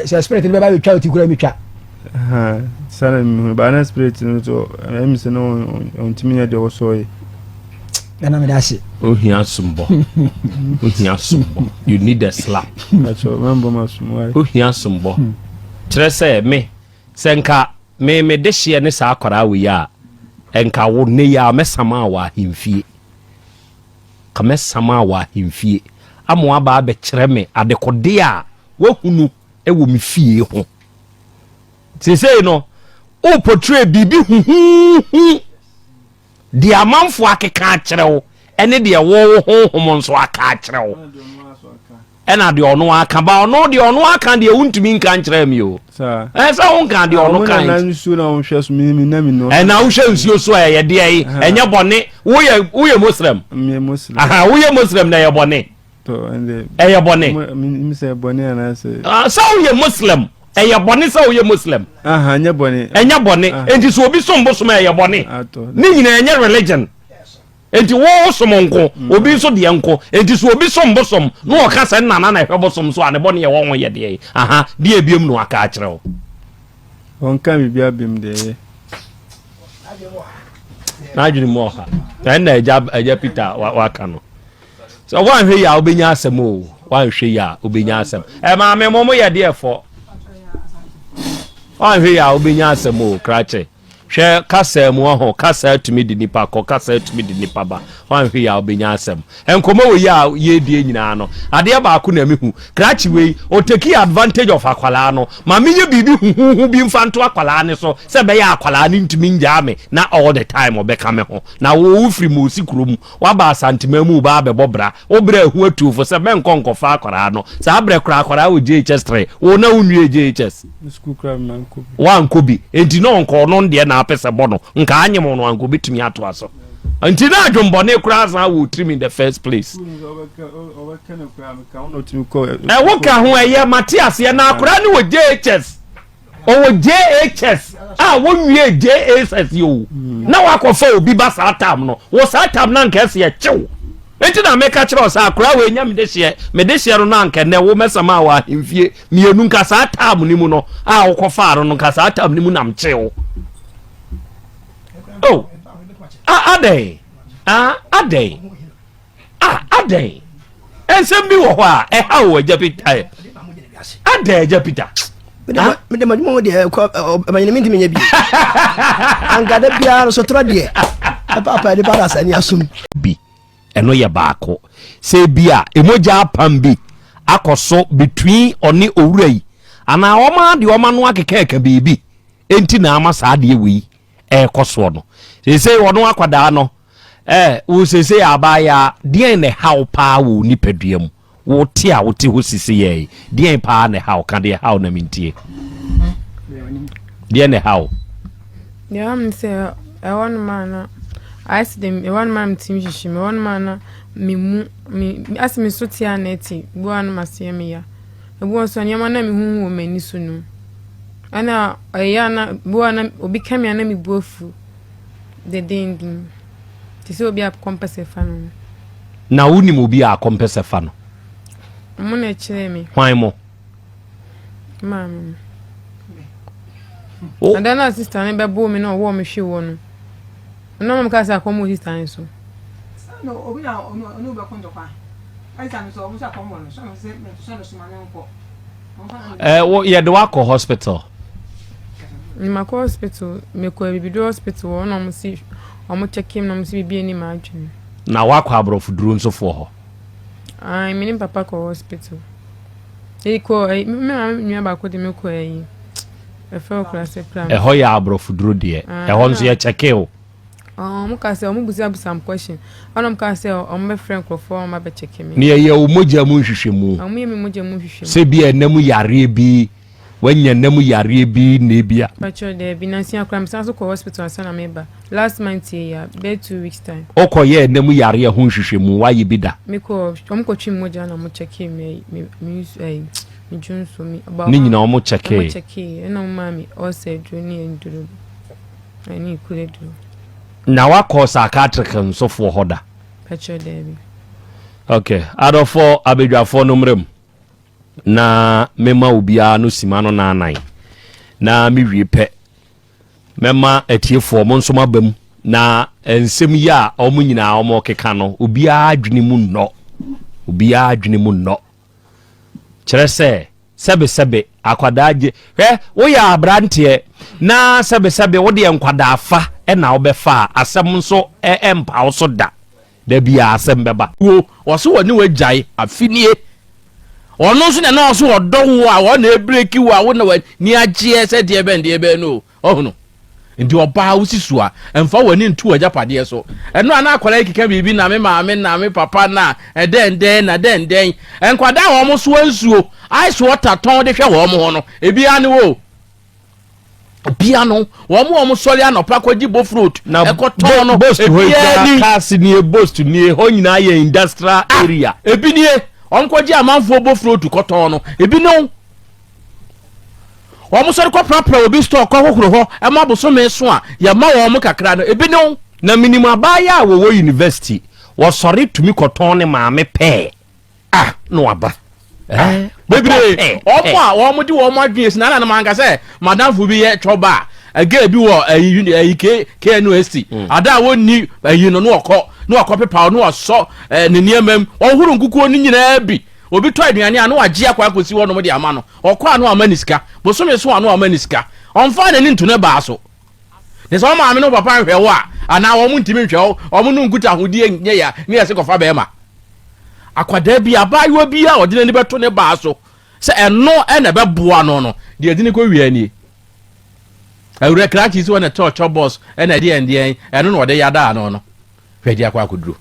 se spirit be ba we twa ti kura mi twa sana mi ba na spirit no so em se no on timi ya de wo so yi na me dashi ohia sumbo you need a slap acho mambo masumo ai ohia sumbo kire se me senka me de hye ne sa akwara we ya enka wo ne ya mesama wa himfie ka mesama wa himfie amo aba be kire me adekode a wahunu ewo me fie ho sesei no o portray bibi huhu di amanfo akeka kire wo ene de wo honhom nso aka kire wo ena de ono aka ba ono de ono aka de wuntumi nka kire mi o sa sa won kan de ono kan na nsu na won hwe so mi na mi no na wo hwe nsuo so ye de ai enye bone wo ye muslim mi muslim aha wo ye muslim na ye bone to ende ye bone mi se bone ana se sa wo ye muslim eye bone sa wo ye muslim aha nya bone enya bone enti so obi sombo so eye bone ni nyina enya religion enti wo somonko obi so de enko enti so obi sombo som no o ka se nana na hwebo som so ane bone ye wo ye de aha de ebiem no aka akere wo on ka mi bia bim de na adwini mo ha na eja Peter wa ka no so wan hwe ya obenya asem o wan hwe ya obenya asem ma me mo ye de efo wan hwe ya obenya asem o krache hwe kasa mu ho kasa tumi di nipa ko kasa tumi di nipa ba wan hwe ya obenya asem enkomo we ya ye die nyina no ade ba ko na mehu krache we o take advantage of akwala no ma me ye bibi huhu bi mfanto akwala ne so se be ya akwala ne ntumi nja me na all the time obeka me ho na wo free mu sikrom wa ba santima mu ba be bobra obra hu atufo se be nkonko fa akwala no sa abre kra akwala wo JHS3 wo na unwie JHS school crime man ko wan ko bi enti no nko no de na apese bono nka anyem no anko bitumi ato aso enti na adwombone kra san wo trim in the first place wo ka ho eye Matias ye na akra ni wo JHS o JHS wo nwie JHS yo na wakofa obi ba sa tam no wo sa tam na nka se ye chew enti na meka kire o sa akra we nya medehye ro na nka ne wo mesama wa himfie mienu nka sa tam ni mu no wo kofa ro no nka sa tam ni mu nam chew oh adey ensem bi wo ho a ha wo Peter adey Peter me de mo de ko amanyene minti menya bi angada bia so tro de papa de para sani asum bi eno ye baako se bia emoja apam bi akoso between oni owurai ana oma de oma no akeka bibi enti na ama sa de wi koso no se wono akwada no wo se abaya de ne how pa wo nipadua mu wo te a wo te ho sisi ye de pa ne how kan de how na mintie de ne how yeah am say I want man I see them one man team shishi me one man me as me so tia neti bu an masie me ya bu so nyama na me hu wo mani so no ana ayana bu an obi kamia na me buafu the ding tisi obi a compensate fa no na woni mo bi a compensate fa no mo na kire me hwan mo mam and then assistant na be bo me na wo me hwe wo no no mam ka sa komo sister so no obi na onu be konjo kwa ai sa me so obi sa komo no so me se me so no suma ne nko wo ye de wako hospital ni mako hospital me ko bibido hospital wo no mo si omo check him no mo si bibi ni ma adwene na wako abrofu duru nso fo ho ai me ni papa ko hospital ko me nua ba ko de me ko ai e fa okra se plan ho ya abrofu duru de ho nso ye check e o mo ka se omo busi abusam question onom ka se omo be friend ko fo omo be check me ne ye o moja mu nhwehwemu omo ye me moja mu nhwehwemu se bi enam yare bi wanya nam yare bi na bia pacho de bi nansi akram sanso ko hospital asana meba last month ya be 2 weeks time okoye enam yare ho nhwehwemu waye bi da me ko omo ko twi moja na mo check me me junso mi about ni nyina omo check na mami o se duni enduro ani kule duro na wako psychiatric nso fo hoda pacho de bi okay adofo abedwafo no mrem na mema obia no sima no na anan na me wie pɛ mɛma atiefo mo nso mabam na ensem yi a ɔmo nyinaa ɔmo keka no obiara adwene mu nnɔ kyerɛ sɛ sɛbesɛbe akwadaa gye woyɛ abranteɛ na sɛbesɛbe wode nkwadaa fa ɛna wobɛfa asɛm nso ɛmpa wo so da bia asɛm bɛba wo wɔso wɔ ne wagyae afinie ɔno nso na ɔso ɔdɔ wo a wɔna ebreki wo a wo na wani agyeɛ sɛ deɛ bɛn no ɔhono nti ɔbaa wo sisu a ɛmfa w'ani ntu agyapadeɛ so ɛno a na akwadaa keka biribi na me maame na me papa na ɛdɛn nkwadaa wɔn so ansuo ice water tɔn de hwɛ wɔn ho no ebia ne wo bia no wɔn sɔre anɔpa kɔgye bo fruit ɛkɔtɔn no ebia ni cars nie boast nie hɔ nyinaa yɛ industrial area ebi nie wɔn kɔgye amanfoɔ bo fruit kɔtɔn no ebi no wɔn sɔre kɔprapra obi store kɔkɔkoro hɔ ɛma bosome so a yɛma wɔn kakra no ebi no na minimum abaya a wɔwɔ university wɔsɔre tumi kɔtɔn ne maame pɛɛ no waba bebre wɔn de wɔn adwene sinana na manka sɛ madamfo bi yɛ twɔba aga bi wɔ ayi KNUST ada a wɔnni ayi no ɔkɔ pepa no ɔsɔ ne nneɛma mu ɔhoro nkukuo no nyinaa bi obi tɔ aduane a no wagye akwa akosi wɔ no mo de ama no ɔkɔ a no ama ne sika bosome so a no ama ne sika ɔmfa ne nto ne baa so ne sɛ ɔmaame no papa nhwɛ wo a anaa wɔn ntimi nhwɛ wo wɔn no nkuta ahodie nyɛ ya ne yɛ sɛ kɔfa bɛɛma akwadaa bi abaayewa bi a ɔde ne bɛto ne baa so sɛ ɛno ɛna bɛboa no deɛ de ne kɔ wie nie awura krachi si wɔ ne tɔɔtɔ boss ɛna deɛ ɛno na ɔde yada no hwɛ de akɔ akoduro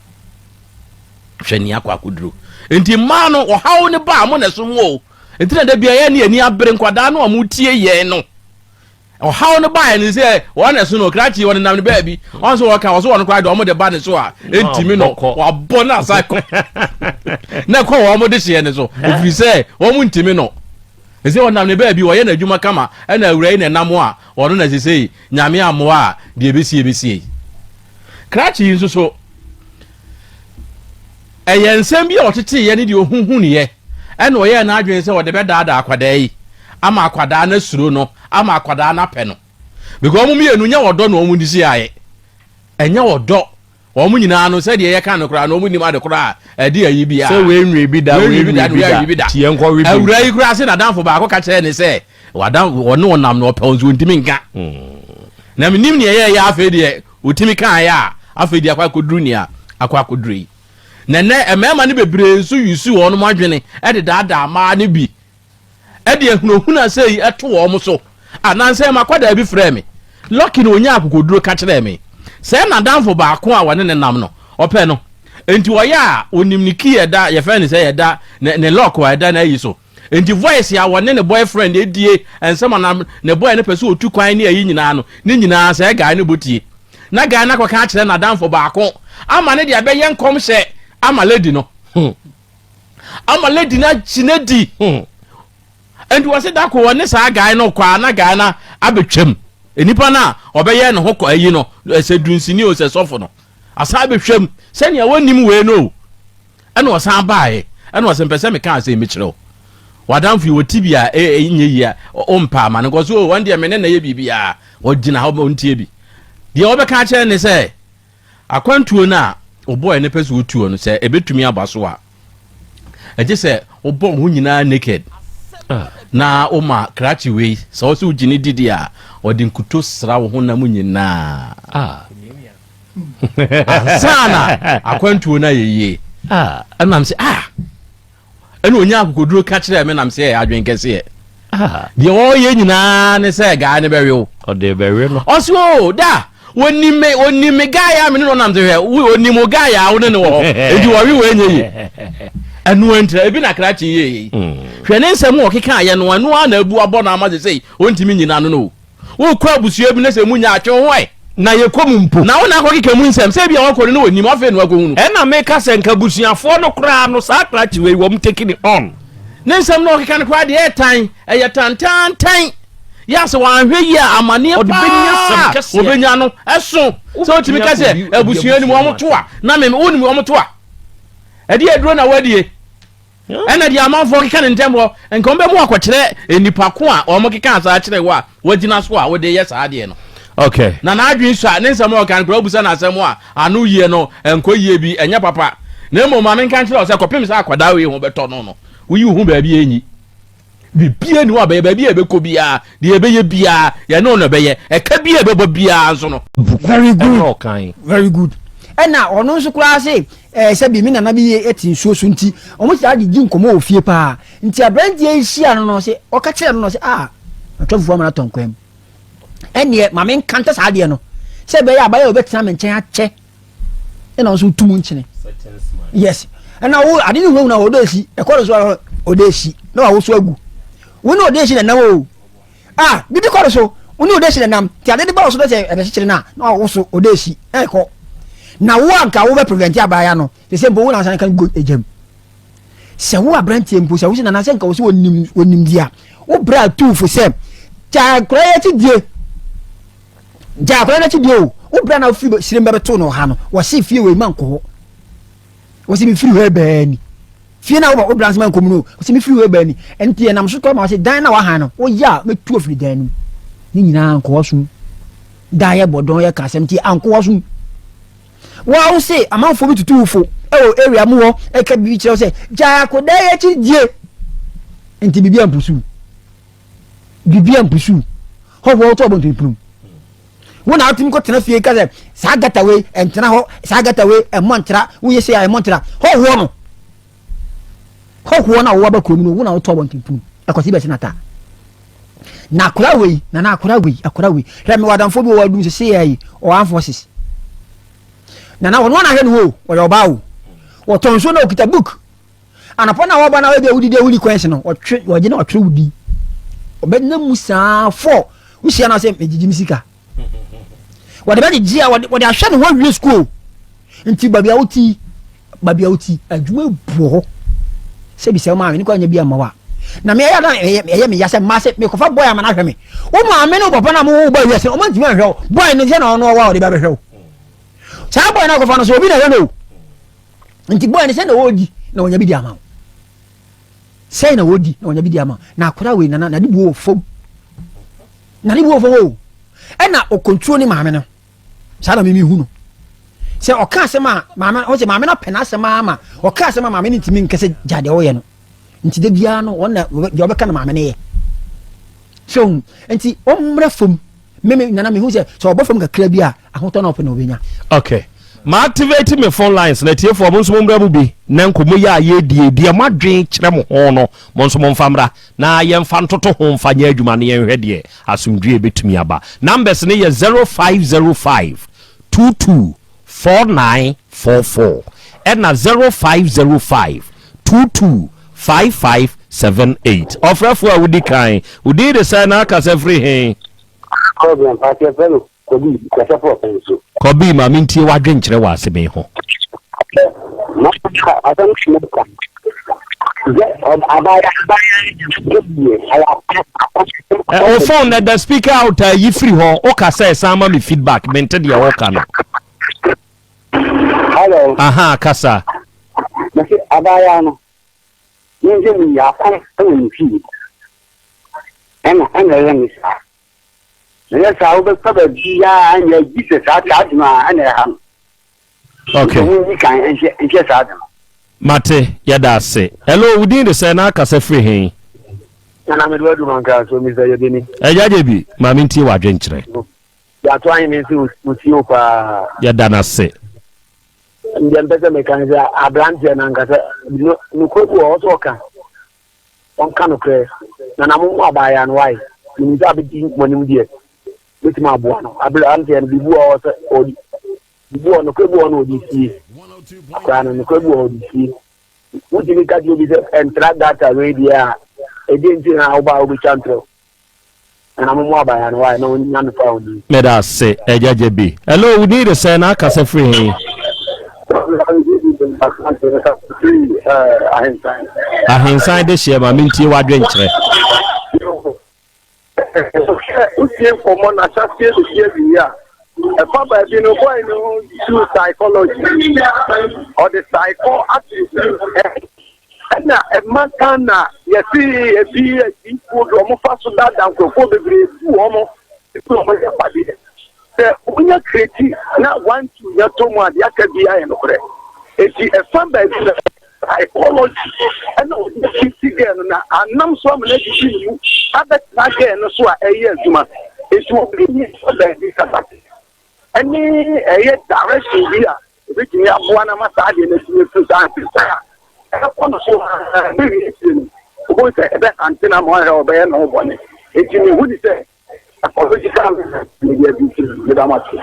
hwɛ ni akɔ akoduro enti mmaa no ɔhaw ne baa mo na so mo enti na da bia yɛ ne ani abere nkwadaa no a mo tie yɛn no ɔhaw ne baa ne sɛ wɔn na so no krachi wɔn nam ne baabi ɔn so wɔka wɔso wɔn kora de ɔmo de ba ne so a enti mi no wabɔ na sa kɔ na kɔ wɔn de hyɛ ne so ofiri sɛ wɔn ntimi no ɛsɛ wɔn nam ne baabi wɔyɛ na adwuma kama ɛna awura yi na nam a wɔn na sese nyame amoa a deɛ besie krachi nso so ɛyɛ nsɛm bi a ɔtete yɛ ne deɛ ohuhu ne yɛ ɛna ɔyɛ na adwene sɛ wɔde bɛdaada akwadaa yi ama akwadaa na suro no ama akwadaa na pɛ no because ɔmo mienu nya wɔdɔ na ɔmo disi ayɛ ɛnya wɔdɔ ɔmo nyinaa no sɛ deɛ yɛ kan no koraa na ɔmo nim ade koraa ɛde ayi bi a sɛ we nwe bi da tie nkɔ we bi awura yi koraa sɛ na danfo baako ka kyerɛ ne sɛ wadam wɔne wɔnam na ɔpɛ nso ntimi nka na menim ne yɛ afɛ deɛ otimi kan yɛ a afɛ deɛ akɔ akɔduru ne a akɔ akɔduru yi nene emema ne bebre nso yusu won mo adwene e de daada ma ne bi e de ehunahuna sei eto wo mo so ananse makwada bi frɛ me lucky no onya akokoduro ka kyerɛ me sɛ na danfo baako a wone ne nam no opɛ no enti wo ya onim ne ki eda ye fɛ ne sɛ eda ne lock wa eda na yi so enti voice ya wone ne boyfriend edie ensema na ne boy ne pɛso otu kwan ne ayi nyinaa no ne nyinaa sɛ guy ne botie na guy na kwaka kyerɛ na danfo baako ama ne de abɛyɛ nkom hyɛ ama lady no ama lady na chinedi and was it that ko ne saa guy no kwa na guy na abetwam enipa na obeye ne ho ko ayi no se dunsini o se sofo no asa abetwam se ne wonim we no ene osan baaye ene osan me kan se me kyerɛ wadamfi wotibia nye yia o mpa ma ne ko so one day me ne na ye bibia o gina ho ontie bi de obeka kyerɛ ne se akwantuo na oboy ne pese otuo no se ebetumi abaso a eje se obo ho nyina naked na o ma krachi we so so ugini didi a odi nkuto sra wo ho na mu nyina sana akwantuo na yeye anam se ene onya akokoduro ka kire me nam se adwen kese de o ye nyina ne se ga ne bewe o de bewe no o so da onime gaya me no nam se hwe onimo gaya wo ne wo eji wo wi we nye anu entra ebi na krachi ye hwe ne nsem wo keka aye no anu na abu abo na amaze sei ontimi nyina no wo kwa abusuo bi ne se munya atwe ho na ye komu mpo na wo na ko keka mu nsem se bia wo ko ne onim afa no akohu no e na me ka se nka busuafo no kra no sa krachi we wo mtekini on ne nsem no keka ne kwa de etan eye tantantan yes wan hwe yi amane pa obenya no eso so otimi ka se abusuo ni mo moto a na me woni mo moto a edi eduro na wadie ena dia amanfo keka ne ntembo enka ombe mu akokyere enipa ko a omo keka asa akere wa wagina so a wo de yes ade no okay na adwin so a ne nsem o kan kro busa na asem a anu yie no enko yie bi enya papa na mo ma men kan kire o se kopim sa akwada we ho beto no wo yi hu ba bi enyi bibia ni wa ba ba bi e be ko bia de e be ye bia ye no no be ye e ka bi e be bo bia so no very good very good ena ono nso kura se se bi mi na bi eti nsuo so nti omo ti adi gi nkomo ofie pa nti abrantie hia no se o ka kire no se atwafuo amana tonkwam ene ma men kanta sa ade no se be ya abaye obetina me nchen ache ena nso tumu nchene yes ena wo ade ni hu na odeshi e ko so odeshi na wo so agu woni odeshi na nawo bibi ko so woni odeshi na nam ti ade de ba so de se e be chire na wo so odeshi e ko na wo anka wo be prevent abaya no se mbo wo na san kan go ejam se wo abrantie mpo se wo na san ka wo se wonim dia wo bra tu fo se ja kra ti die wo bra na fi sire mbe to no ha no wo se fie we man ko wo se mi firi we be ni fie na wo bra man ko mu no wo se mi firi we be ni enti na mso ko ma se dan na wa ha no wo ya me tu ofiri dan ni nyina anko so da ye bodon ye kasem ti anko so wa say amanfo bi tutufo area mu ho e ka bi kire say ja ko da ye chi die enti bibia mpusu ho wo to bon tiprum wona atim ko tena fie ka say sa gata we entena ho sa gata we e montra wo ye say e montra ho na wo ba ko mu no wona to bon tiprum e ko si be sinata na akura we remi wadamfo bi wo dum say ai o forces na wono na henu ho o yo bawo o tonso na okita book anapona wo ba na we be wudi de wuli kwense no o twe wo je na o twe wudi o be na musa fo wusi na se mejiji misika wode be jia wode ahwe no ho wi school nti babia wuti adwuma buo se bi se ma me ni ko anya bi amawa na me ya me ya se ma se me ko fa boy ama na hwe me wo ma me no papa na mo ba wi se o ma ntimi hwe boy no je na ono wa o de ba be hwe cha boy na ko fa no so obi na no nti boy ni se na wodi na onya bi di ama se na wodi na onya bi di ama na akora we na di buo fo e na o control ni maame no sa na mimi hu no se o ka se ma maame o se maame na pena se ma o ka se ma maame ni timi nkese jade o ye no nti de bia no wona de obeka na maame ne ye so nti o mra fom meme nana me hu se so obofom kakra bia ahoto na opena obenya okay ma activate me phone lines na tie for mo nso mo mbra bu bi na nkomo ya ye die madwen kire mo ho no mo nso mo mfamra na ye mfa ntoto ho mfa nya adwuma ne ye hwe de asumdwe betumi aba numbers ne ye 0505 224944 and na 0505 225578 ofrefo a wudi kan wudi de say na aka se free hen problem party fellow kobi kwasa for penso kobi ma mintie wadwen kire wa se be ho na adan shimeka o phone na the speaker out yi free ho o ka say sama me feedback mente de o ka no hello aha kasa nasi abaya no nje mi ya kan ni fi ana ya na sa o be ka ba bi ya anya Jesus aduma ana ha okay ni kan enje sa aduma mate yada se hello within the say na kasa free hen na me do man ka so mi say yedini ejaje bi ma mintie wadwen kire ya to anyi mi si uti o pa yada na se ndiye mpese mekanza abrante na nkasa nukoku o so ka on kanu kre na namu abaya no wai ni da bi monim die bitima abo no abrante en bibu o so odi bibu no kwebu no odi si akwana no kwebu odi si wuti ni ka di obi se entra data radio edenti na oba obi chantro na namu abaya no wai no nyame fa odi me da se ejaje bi hello we need to say na kasa free hen ahensan de share ma mintie wadwen kire usie komo na chastie de share bia e fa ba bi no boy no do psychology or the psycho attitude na emakana yesi ebi iko do mo faso da nkofo bebre fu omo fu omo ya pade se unya kreti na want to ya to mo ade aka bia ye no kore eti e fan ba bi psychology and the fifty again na anam so am na di you abet na again so a eye aduma eti obi ni so da di kata ani eye direction bi a which me aboa na masa ade na ti fi sa sa e ko no so bi ko se e be antina mo ha obe na obone eti ni wudi se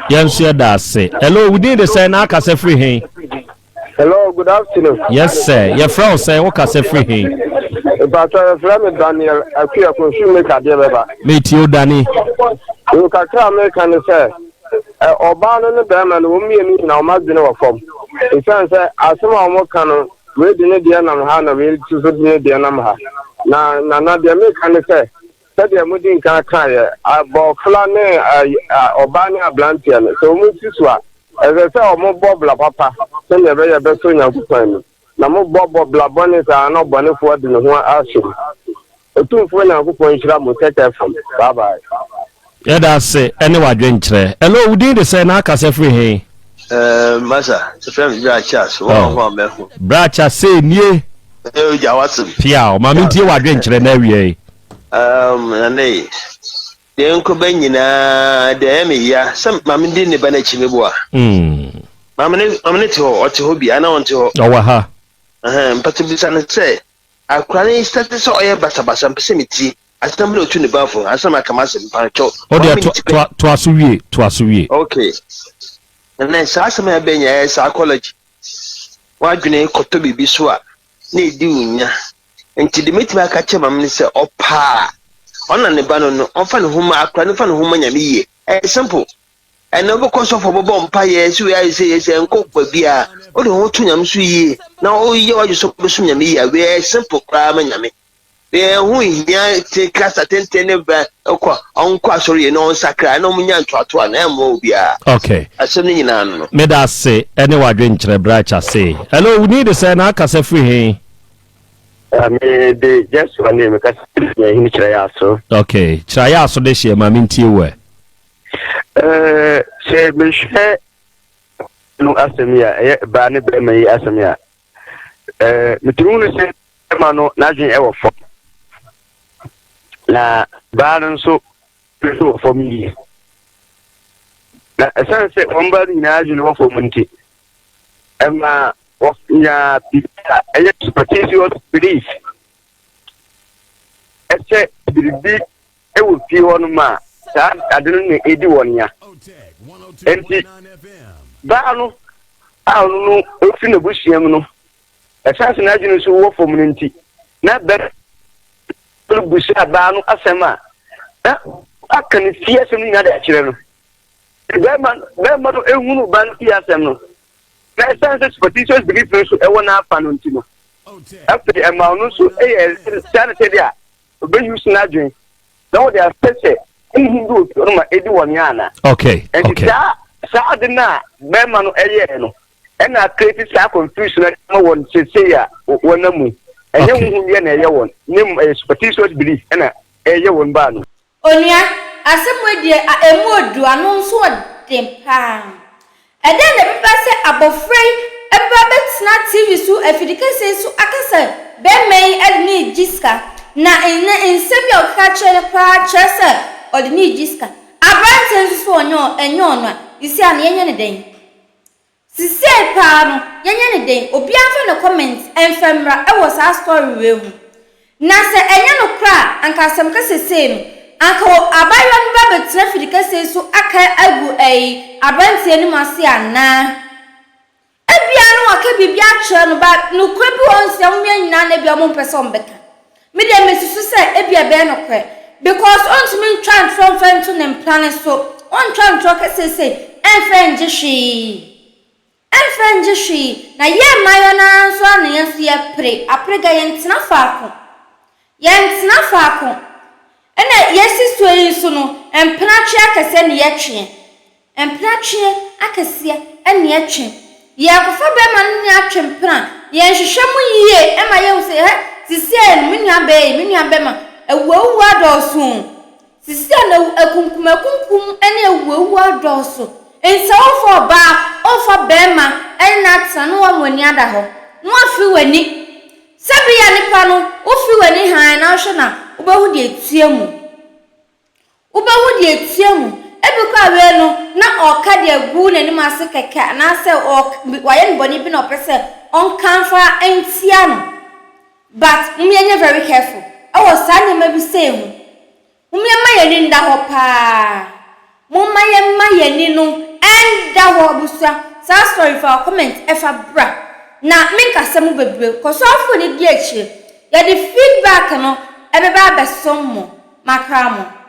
yes that's it. Hello, we did the say na ka se free hin. Hello, good afternoon. Yes sir, your friend say what ka se free hin. But friend Daniel akua consume maker dey beba. Me ti Dani. You ka tell me can say oba no be ma no mi emi na o ma dwene wo fom. E say asema o mo kan no we di ne dia nam ha na we tu so di ne dia nam ha. Na dia me kan say said the Mudin can carry about Flane Obani Ablantian. So Mutiswa, as I say, more Bob La Papa, send a very best on your time. Now, more Bob Blabonis are not bonnet for the one action. A 2 for now, who point will take that from. Bye bye. Yeah, that's it. Anyway, drink. Hello, we did the say now, cause free hey. Masa, the friend Brachas, one Bracha say, near Piao, Mammy, you are drinking every day. Nay, the uncle Benina, the Emmy, some mammy didn't ban a chimibua. Mamma or to hobby, I know to Owaha. But to be son say, I cry started so air basabas and pessimity. I stumbled to the baffle, and some I come as a pancho. Oh, dear, to okay. And then Sasama Benya psychology. Why do you to be biswa? Need doing. And to the meeting I catch him, I say, oh, pa. On the banner, often whom I can't find whom I am. It's simple. And no because of a bomb pie, as I say, and cook with beer. Oh, the whole tunam sweet. Now, you are supposed to me a very simple crime and yammy. There, who take class at 10 back, on sorry, and on sacra, no million to an amobia. Okay. I said, no. May I say, anyway, drink the bracha say. Hello, we need to say, now, cause free hey. The just one name because in Chirayaso. Okay, Chirayaso this year, Mammy Tiwe. Say, Michelle, no, Asamia, Barney Bemay Asamia. Mitunu said, Mano, nothing ever for. Na Barn so for me. Now, a sunset, one body in Arjun for Monty. Emma. Of ya superstitious belief. Except the it will be on ma. I don't need 81 ya. And Bano, I don't know if in the bush yamno. Assassination is war for Minty. Not that bush Bano Asama. I can fear something other children. Berman, Emu Ban Piasano. Na essence superstitious belief so e wona fanontino after the amount so sanity there be use na dwen now they are special in Hindu no ma edi woniana okay okay sa adina be ma no eye no e na create sa confusion na won say ya wona mu enye hu ye na eye won nim superstitious belief na eye won ba no onua asemwe die emu odu anu so odempa and then the people say abofrey eba betina TV so afidika say so akasa be mai admi jiska na nsem ya okache na pa chese odni jiska abranten so enyo no isi an yenye ne den sisi pa no yenye ne den obi anfa no comment enfemra e wo sa story we hu na se enye no kra ankasem ka sese no anka abayo no ba betina afidika say so aka agu abantie ni mase ana ebia no aka bibia kire no ba no kwa bi won se wo nyina na bia mo pese on beka me dem mesusu se ebia be no kwa because on to me transform fan to them plan so on transfer ka say enfren jishi na ye mayo na so an yesu ye aprega yentina faako ena yesi story so no empna twa kase ne ye twe emplatwe akasia ene etwe ya ko fa be ma ne atwempena ye nhwehwe mu yie e ma ye wo se sisi me nua be ma ewu adoso sisi na akunkum ene ewu adoso ensa ofo ba ofo be ma ena tanu wa mwani ada ho no afi wani sabi ya nipa no ofi wani han na hwe na ubehu de etuemu ebikwa we no na oka de agu na ni mase keke na se waye nboni bi na opese on kanfa entia no but mumye very careful awo sanye mabi say hu mumye mayeni nda ho pa mumye mayeni no enda ho busua sa story for comment efa bra na minka semu bebre ko so afu ni di echi ya di feedback no ebeba besom mo makramo